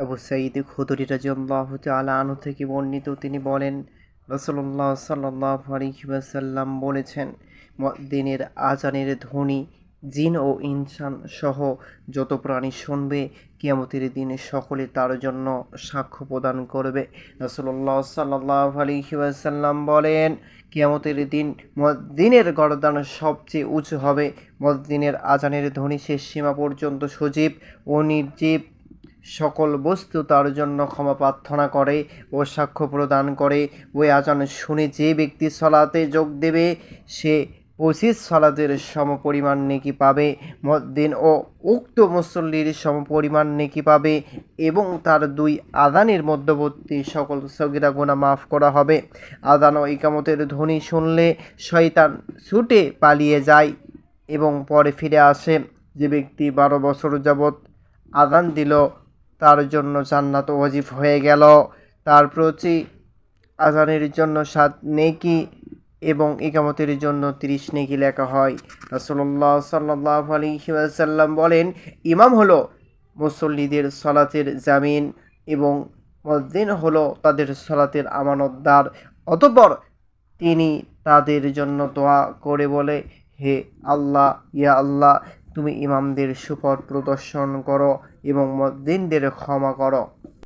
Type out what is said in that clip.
আবু সাঈদ খুদরী রাদিয়াল্লাহু তাআলা আনহু থেকে বর্ণিত, তিনি বলেন, রাসূলুল্লাহ সাল্লাল্লাহু আলাইহি ওয়াসাল্লাম বলেছেন, মুয়াজ্জিনের আযানের ধ্বনি জিন ও ইনসান সহ যত প্রাণী শুনবে, কিয়ামতের দিনে সকলে তার জন্য সাক্ষ্য প্রদান করবে। রাসূলুল্লাহ সাল্লাল্লাহু আলাইহি ওয়াসাল্লাম বলেন, কিয়ামতের দিন মুয়াজ্জিনের গর্দান সবচেয়ে উঁচু হবে। মুয়াজ্জিনের আযানের ধ্বনি শেষ সীমা পর্যন্ত সজীব ও নির্জীব সকল বস্তু তার জন্য ক্ষমা প্রার্থনা করে ও সাক্ষ্য প্রদান করে। ওই আজান শুনে যে ব্যক্তি সলাতে যোগ দেবে, সে 25 সলাতের সমপরিমাণ নেকি পাবে। মুয়াজ্জিন ও উক্ত মুসল্লির সমপরিমাণ নেকি পাবে এবং তার দুই আযানের মধ্যবর্তী সকল সগীরা গুনাহ মাফ করা হবে। আযান ও ইকামতের ধ্বনি শুনলে শয়তান ছুটে পালিয়ে যায় এবং পরে ফিরে আসে। যে ব্যক্তি 12 বছর যাবৎ আযান দিল, তার জন্য জান্নাত ওয়াজিব হয়ে গেল। তার প্রতি আযানের জন্য 7 নেকি এবং ইকামতের জন্য 30 নেকি লেখা হয়। রাসূলুল্লাহ সাল্লাল্লাহু আলাইহি ওয়াসাল্লাম বলেন, ইমাম হলো মুসল্লিদের সালাতের জামিন এবং মুয়াজ্জিন হলো তাদের সালাতের আমানতদার। অতঃপর তিনি তাদের জন্য দোয়া করে বলে, হে আল্লাহ, ইয়া আল্লাহ, তুমি ইমামদের সুপথ প্রদর্শন করো এবং মুয়াজ্জিনদের ক্ষমা করো।